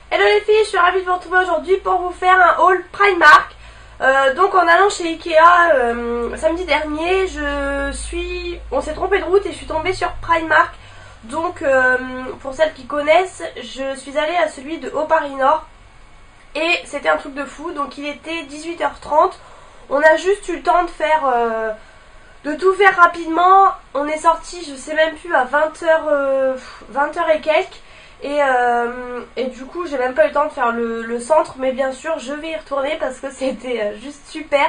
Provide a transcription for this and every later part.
Hello les filles, je suis ravie de vous retrouver aujourd'hui pour vous faire un haul Primark. Donc en allant chez Ikea samedi dernier, on s'est trompé de route et je suis tombée sur Primark. Donc pour celles qui connaissent, je suis allée à celui de Haut-Paris Nord et c'était un truc de fou. Donc il était 18h30, on a juste eu le temps de tout faire rapidement. On est sorti, je sais même plus, à 20h et quelques. Et du coup j'ai même pas eu le temps de faire le centre, mais bien sûr je vais y retourner parce que c'était juste super.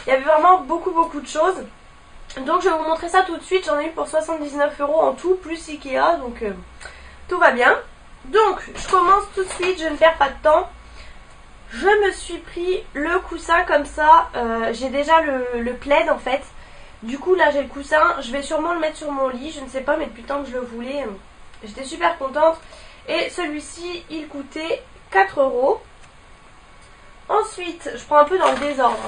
Il y avait vraiment beaucoup de choses. Donc je vais vous montrer ça tout de suite. J'en ai eu pour 79 € en tout plus Ikea, donc tout va bien. Donc je commence tout de suite, je ne perds pas de temps. Je me suis pris le coussin comme ça. J'ai déjà le plaid en fait. Du coup là j'ai le coussin, je vais sûrement le mettre sur mon lit, je ne sais pas, mais depuis le temps que je le voulais, j'étais super contente. Et celui-ci, il coûtait 4 €. Ensuite, je prends un peu dans le désordre.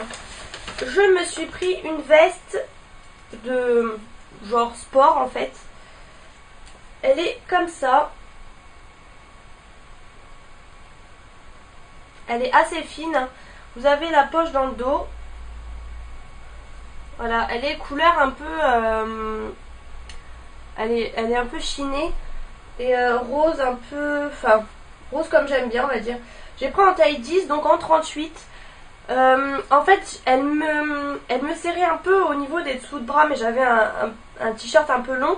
Je me suis pris une veste de genre sport en fait. Elle est comme ça. Elle est assez fine. Vous avez la poche dans le dos. Voilà, elle est couleur un peu... elle est un peu chinée. Et rose un peu, enfin rose comme j'aime bien on va dire. J'ai pris en taille 10, donc en 38. En fait elle me serrait un peu au niveau des dessous de bras, mais j'avais un t-shirt un peu long.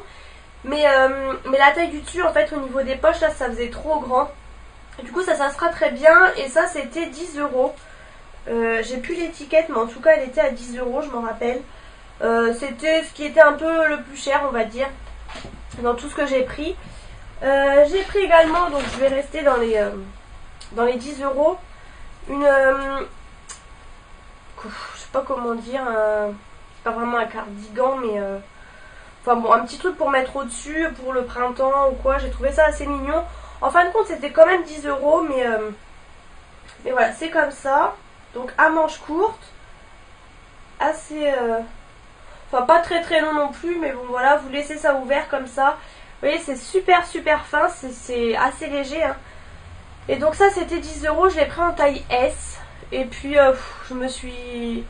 Mais la taille du dessus en fait au niveau des poches là ça faisait trop grand. Du coup ça sera très bien et ça c'était 10 €. J'ai plus l'étiquette mais en tout cas elle était à 10 € je m'en rappelle. C'était ce qui était un peu le plus cher on va dire dans tout ce que j'ai pris. J'ai pris également, donc je vais rester dans les 10 €, une, je sais pas comment dire, pas vraiment un cardigan, mais enfin bon, un petit truc pour mettre au dessus pour le printemps ou quoi. J'ai trouvé ça assez mignon. En fin de compte c'était quand même 10 €, mais voilà, c'est comme ça. Donc à manches courtes, assez, enfin pas très long non plus, mais bon voilà, vous laissez ça ouvert comme ça. Vous voyez, c'est super fin, c'est assez léger. Hein. Et donc ça, c'était 10 €, je l'ai pris en taille S. Et puis, je me suis...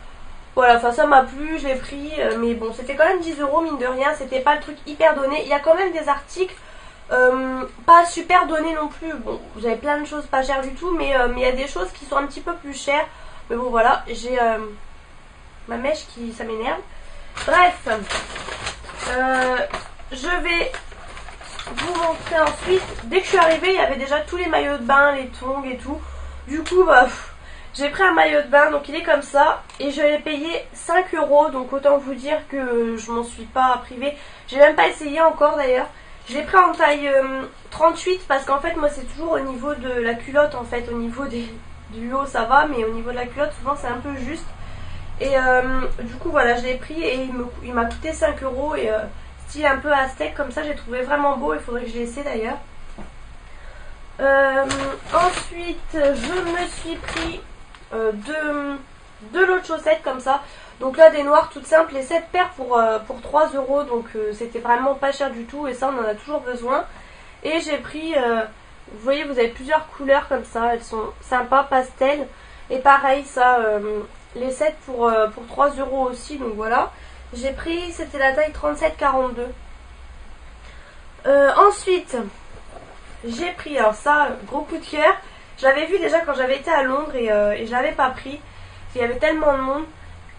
Voilà, enfin ça m'a plu, je l'ai pris. Mais bon, c'était quand même 10 € mine de rien, c'était pas le truc hyper donné. Il y a quand même des articles pas super donnés non plus. Bon, vous avez plein de choses pas chères du tout, mais il y a des choses qui sont un petit peu plus chères. Mais bon, voilà, j'ai ma mèche qui... ça m'énerve. Bref, je vais... vous montrer ensuite. Dès que je suis arrivée il y avait déjà tous les maillots de bain, les tongs et tout. Du coup bah j'ai pris un maillot de bain, donc il est comme ça et je l'ai payé 5 €, donc autant vous dire que je m'en suis pas privée. J'ai même pas essayé encore d'ailleurs. Je l'ai pris en taille 38 parce qu'en fait moi c'est toujours au niveau de la culotte en fait. Au niveau du haut ça va, mais au niveau de la culotte souvent c'est un peu juste. Et du coup voilà, je l'ai pris et il m'a coûté 5 € et style un peu aztèque comme ça, j'ai trouvé vraiment beau, il faudrait que je l'essaie d'ailleurs. Ensuite je me suis pris deux lots de chaussettes comme ça, donc là des noires toutes simples, les 7 paires pour 3 €, donc c'était vraiment pas cher du tout et ça on en a toujours besoin. Et j'ai pris, vous voyez vous avez plusieurs couleurs comme ça, elles sont sympas, pastel, et pareil ça, les 7 pour 3 € aussi, donc voilà. J'ai pris, c'était la taille 37-42. Ensuite, j'ai pris, alors ça, gros coup de cœur. Je l'avais vu déjà quand j'avais été à Londres et je l'avais pas pris. Il y avait tellement de monde.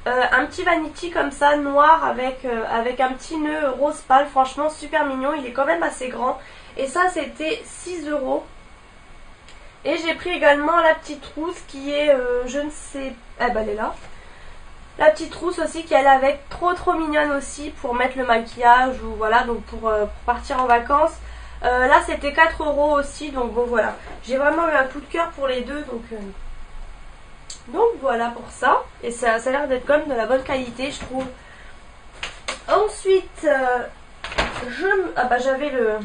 Un petit vanity comme ça, noir, avec un petit nœud rose pâle. Franchement, super mignon. Il est quand même assez grand. Et ça, c'était 6 €. Et j'ai pris également la petite trousse qui est, je ne sais... Ah bah elle est là. La petite trousse aussi qui allait avec, trop mignonne aussi pour mettre le maquillage ou voilà, donc pour partir en vacances. Là c'était 4 € aussi, donc bon voilà. J'ai vraiment eu un coup de cœur pour les deux, donc voilà pour ça. Et ça a l'air d'être quand même de la bonne qualité je trouve. Ensuite, ah bah j'avais le...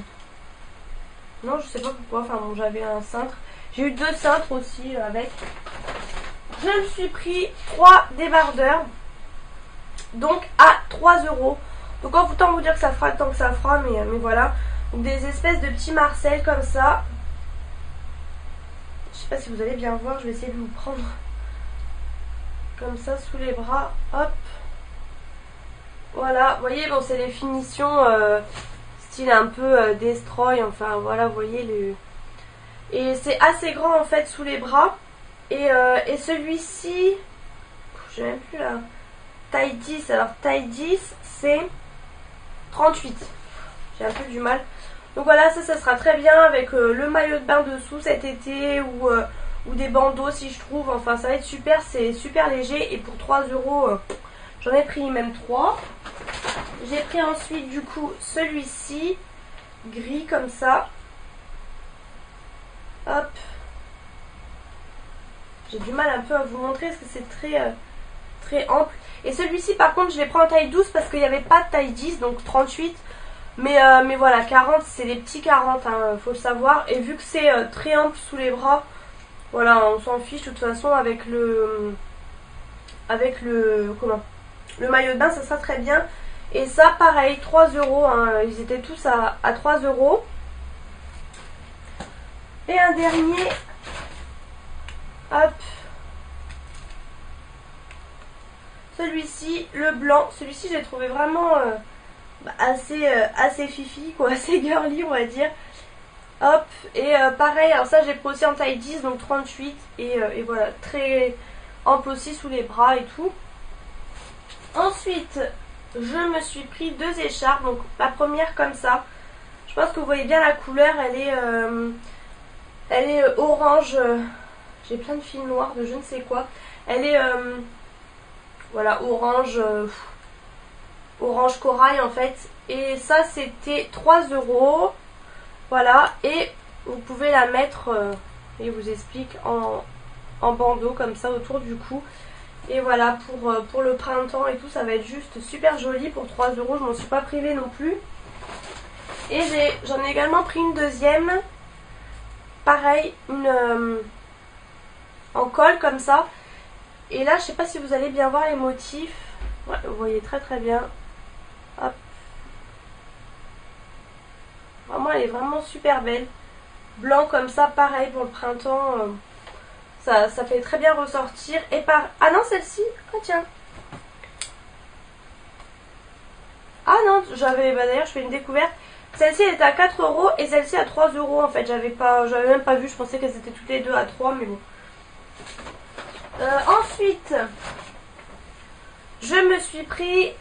Non je sais pas pourquoi, enfin bon j'avais un cintre. J'ai eu 2 cintres aussi avec. Je me suis pris 3 débardeurs, donc à 3 €. Donc autant vous dire que ça fera le temps que ça fera, mais voilà. Donc des espèces de petits Marcel comme ça. sais pas si vous allez bien voir, je vais essayer de vous prendre comme ça sous les bras. Hop. Voilà, vous voyez, bon, c'est les finitions style un peu destroy, enfin voilà, vous voyez le... Et c'est assez grand en fait sous les bras. Et celui-ci, j'ai même plus la taille 10, alors taille 10 c'est 38. J'ai un peu du mal. Donc voilà, ça sera très bien avec le maillot de bain dessous cet été ou des bandeaux si je trouve. Enfin ça va être super, c'est super léger et pour 3 euros, j'en ai pris même 3. J'ai pris ensuite du coup celui-ci, gris comme ça. Hop. J'ai du mal un peu à vous montrer parce que c'est très ample. Et celui-ci par contre je l'ai pris en taille 12 parce qu'il n'y avait pas de taille 10, donc 38. Mais voilà, 40 c'est les petits 40, hein, faut le savoir. Et vu que c'est très ample sous les bras, voilà, on s'en fiche de toute façon avec le le maillot de bain, ça sera très bien. Et ça pareil, 3 euros, hein, ils étaient tous à 3 euros. Et un dernier, hop, celui-ci, le blanc, celui-ci j'ai trouvé vraiment assez fifi, quoi, assez girly on va dire. Hop, et pareil, alors ça j'ai pris aussi en taille 10, donc 38, et voilà, très ample aussi sous les bras et tout. Ensuite, je me suis pris 2 écharpes, donc la première comme ça, je pense que vous voyez bien la couleur, elle est orange, j'ai plein de fils noirs de je ne sais quoi, elle est, voilà, orange, orange corail en fait, et ça c'était 3 euros. Voilà, et vous pouvez la mettre, et je vous explique, en bandeau comme ça autour du cou. Et voilà, pour le printemps et tout, ça va être juste super joli pour 3 euros, je m'en suis pas privée non plus. Et j'en ai également pris une deuxième, pareil, en colle comme ça. Et là, je sais pas si vous allez bien voir les motifs. Ouais, vous voyez très bien. Hop. Vraiment, elle est vraiment super belle. Blanc comme ça, pareil pour le printemps. Ça fait très bien ressortir. Et par... Ah non, celle-ci. Ah tiens. Ah non, j'avais... Bah d'ailleurs, je fais une découverte. Celle-ci, elle était à 4 euros et celle-ci à 3 euros en fait. J'avais même pas vu. Je pensais qu'elles étaient toutes les deux à 3, mais bon. Ensuite, je me suis pris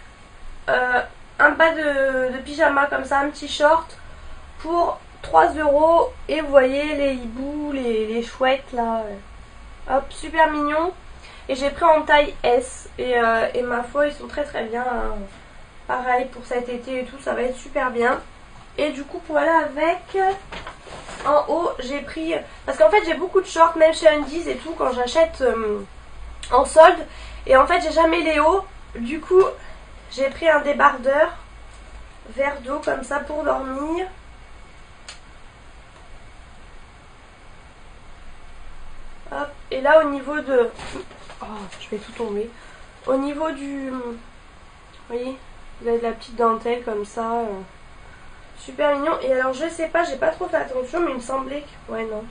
un bas de pyjama comme ça, un petit short pour 3 euros. Et vous voyez les hiboux, les chouettes là. Hop, super mignon. Et j'ai pris en taille S. Et ma foi, ils sont très bien. Hein. Pareil pour cet été et tout, ça va être super bien. Et du coup, pour aller avec, en haut, j'ai pris... Parce qu'en fait, j'ai beaucoup de shorts, même chez Undies et tout, quand j'achète en solde. Et en fait, j'ai jamais les hauts. Du coup, j'ai pris un débardeur vert d'eau comme ça pour dormir. Hop. Et là, au niveau de... Oh, je vais tout tomber. Au niveau du... Vous voyez, vous avez de la petite dentelle comme ça. Super mignon. Et alors, je sais pas, j'ai pas trop fait attention, mais il me semblait que... Ouais, non.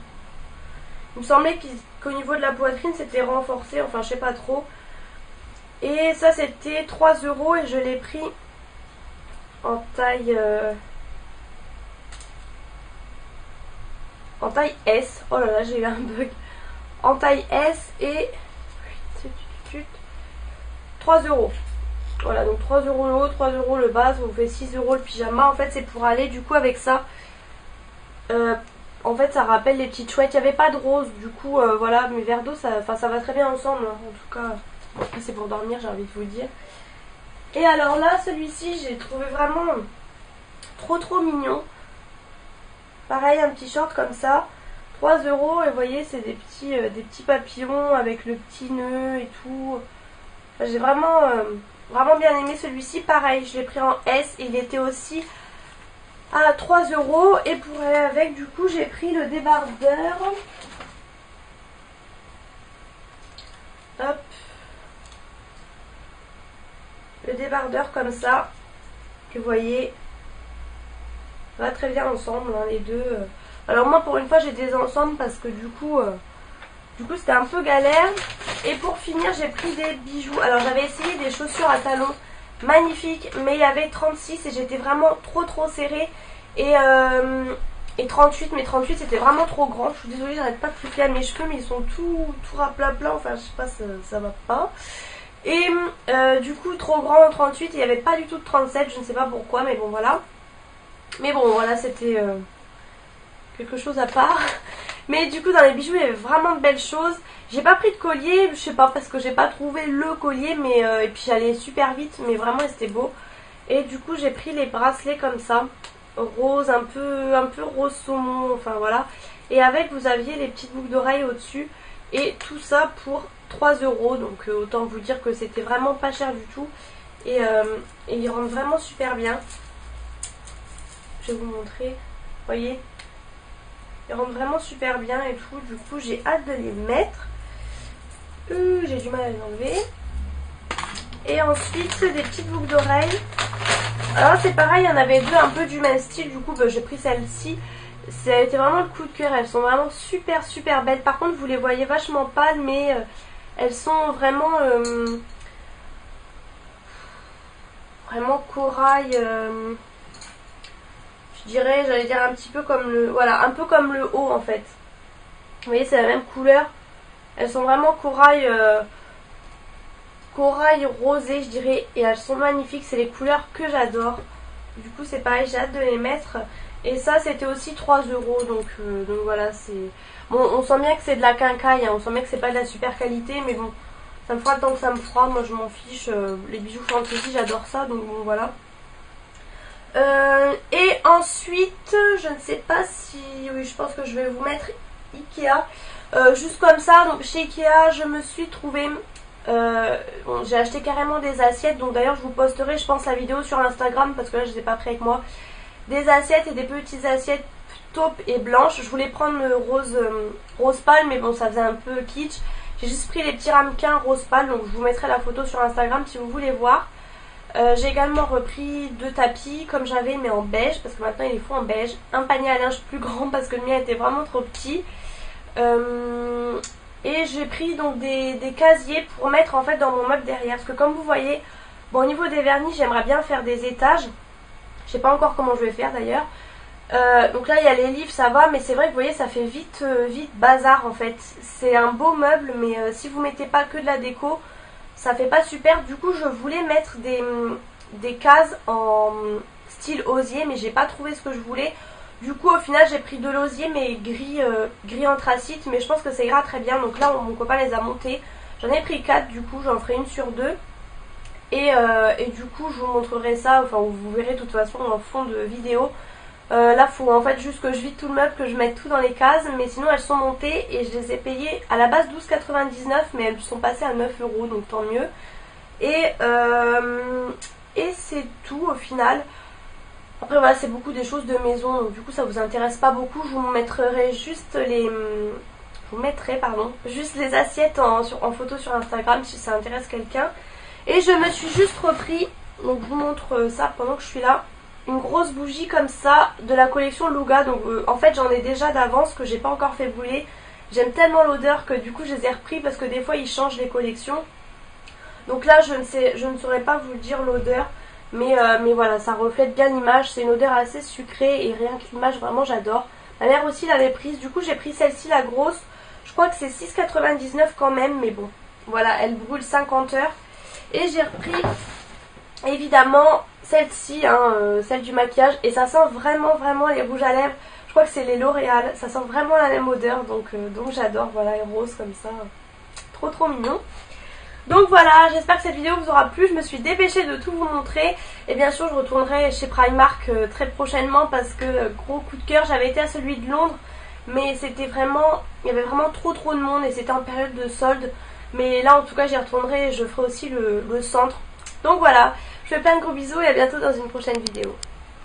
Il me semblait qu'au niveau de la poitrine, c'était renforcé. Enfin, je sais pas trop. Et ça, c'était 3 euros et je l'ai pris en taille... en taille S. Oh là là, j'ai eu un bug. En taille S et 3 euros. Voilà, donc 3 euros le haut, 3 euros le bas, ça vous fait 6 euros le pyjama. En fait, c'est pour aller du coup avec ça. En fait, ça rappelle les petites chouettes. Il n'y avait pas de rose, du coup, voilà, mes verres d'eau, ça va très bien ensemble. Hein. En tout cas, bon, c'est pour dormir, j'ai envie de vous le dire. Et alors là, celui-ci, j'ai trouvé vraiment trop mignon. Pareil, un petit short comme ça. 3 euros et vous voyez c'est des petits papillons avec le petit nœud et tout. Enfin, j'ai vraiment bien aimé celui-ci. Pareil, je l'ai pris en S et il était aussi à 3 euros. Et pour aller avec, du coup, j'ai pris le débardeur. Hop. Le débardeur comme ça. Que vous voyez. Ça va très bien ensemble, hein, les deux. Alors moi pour une fois j'ai des ensembles parce que du coup Du coup c'était un peu galère. Et pour finir j'ai pris des bijoux. Alors j'avais essayé des chaussures à talons magnifiques, mais il y avait 36 et j'étais vraiment trop serrée. Et 38, mais 38 c'était vraiment trop grand. Je suis désolée, j'arrête pas de flipper à mes cheveux, mais ils sont tout rapla, enfin je sais pas, ça va pas. Et du coup trop grand en 38, il n'y avait pas du tout de 37, je ne sais pas pourquoi, mais bon voilà. Mais bon voilà, c'était quelque chose à part. Mais du coup dans les bijoux il y avait vraiment de belles choses. J'ai pas pris de collier, je sais pas, parce que j'ai pas trouvé le collier, mais et puis j'allais super vite, mais vraiment c'était beau. Et du coup j'ai pris les bracelets comme ça, rose, un peu rose saumon, enfin voilà. Et avec vous aviez les petites boucles d'oreilles au dessus. Et tout ça pour 3 €, donc autant vous dire que c'était vraiment pas cher du tout. Et ils rendent vraiment super bien. Je vais vous montrer, vous voyez, ils rendent vraiment super bien et tout. Du coup j'ai hâte de les mettre. J'ai du mal à les enlever. Et ensuite des petites boucles d'oreilles. Alors c'est pareil, il y en avait deux un peu du même style. Du coup j'ai pris celle-ci. Ça a été vraiment le coup de cœur. Elles sont vraiment super belles. Par contre vous les voyez vachement pâles, mais elles sont vraiment corail. Je dirais, j'allais dire un petit peu comme le, voilà, un peu comme le haut en fait. Vous voyez, c'est la même couleur. Elles sont vraiment corail rosé, je dirais, et elles sont magnifiques. C'est les couleurs que j'adore. Du coup c'est pareil, j'ai hâte de les mettre. Et ça c'était aussi 3 €, donc voilà, c'est... Bon, on sent bien que c'est de la quincaille, hein, on sent bien que c'est pas de la super qualité, mais bon, ça me fera tant que ça me fera, moi je m'en fiche. Les bijoux fantaisie, j'adore ça, donc bon voilà. Et ensuite, je ne sais pas si... Oui, je pense que je vais vous mettre Ikea. Juste comme ça, donc chez Ikea, je me suis trouvée... bon, j'ai acheté carrément des assiettes, donc d'ailleurs je vous posterai je pense la vidéo sur Instagram parce que là je les ai pas pris avec moi. Des assiettes et des petites assiettes taupes et blanches. Je voulais prendre le rose pâle, mais bon ça faisait un peu kitsch. J'ai juste pris les petits ramequins rose pâle, donc je vous mettrai la photo sur Instagram si vous voulez voir. J'ai également repris 2 tapis comme j'avais, mais en beige, parce que maintenant il est fou en beige. Un panier à linge plus grand parce que le mien était vraiment trop petit. Et j'ai pris donc des casiers pour mettre en fait dans mon meuble derrière. Parce que comme vous voyez, bon au niveau des vernis j'aimerais bien faire des étages. Je sais pas encore comment je vais faire d'ailleurs. Donc là il y a les livres, ça va, mais c'est vrai que vous voyez ça fait vite bazar en fait. C'est un beau meuble, mais si vous mettez pas que de la déco, ça fait pas super. Du coup je voulais mettre des cases en style osier, mais j'ai pas trouvé ce que je voulais. Du coup au final j'ai pris de l'osier mais gris anthracite, mais je pense que ça ira très bien. Donc là mon copain les a montés. J'en ai pris 4, du coup j'en ferai une sur 2. Et du coup je vous montrerai ça, enfin vous verrez de toute façon en fond de vidéo. Là faut en fait juste que je vide tout le meuble, que je mette tout dans les cases, mais sinon elles sont montées et je les ai payées à la base 12,99, mais elles sont passées à 9 €, donc tant mieux. Et c'est tout au final. Après voilà, c'est beaucoup des choses de maison, donc du coup ça vous intéresse pas beaucoup. Je vous mettrai juste juste les assiettes en photo sur Instagram si ça intéresse quelqu'un. Et je me suis juste repris, donc je vous montre ça pendant que je suis là, une grosse bougie comme ça de la collection Luga. Donc en fait j'en ai déjà d'avance que j'ai pas encore fait brûler. J'aime tellement l'odeur que du coup je les ai repris parce que des fois ils changent les collections. Donc là je ne saurais pas vous dire l'odeur, mais voilà, ça reflète bien l'image. C'est une odeur assez sucrée et rien que l'image vraiment j'adore. Ma mère aussi l'avait prise, du coup j'ai pris celle-ci, la grosse. Je crois que c'est 6,99 quand même, mais bon voilà, elle brûle 50 heures. Et j'ai repris évidemment celle-ci, hein, celle du maquillage, et ça sent vraiment les rouges à lèvres. Je crois que c'est les L'Oréal, ça sent vraiment la même odeur, donc j'adore. Voilà, les roses comme ça, trop mignon. Donc voilà, j'espère que cette vidéo vous aura plu. Je me suis dépêchée de tout vous montrer. Et bien sûr je retournerai chez Primark très prochainement parce que gros coup de cœur. J'avais été à celui de Londres, mais c'était vraiment, il y avait vraiment trop de monde et c'était en période de solde. Mais là en tout cas j'y retournerai et je ferai aussi le centre. Donc voilà, je vous fais plein de gros bisous et à bientôt dans une prochaine vidéo.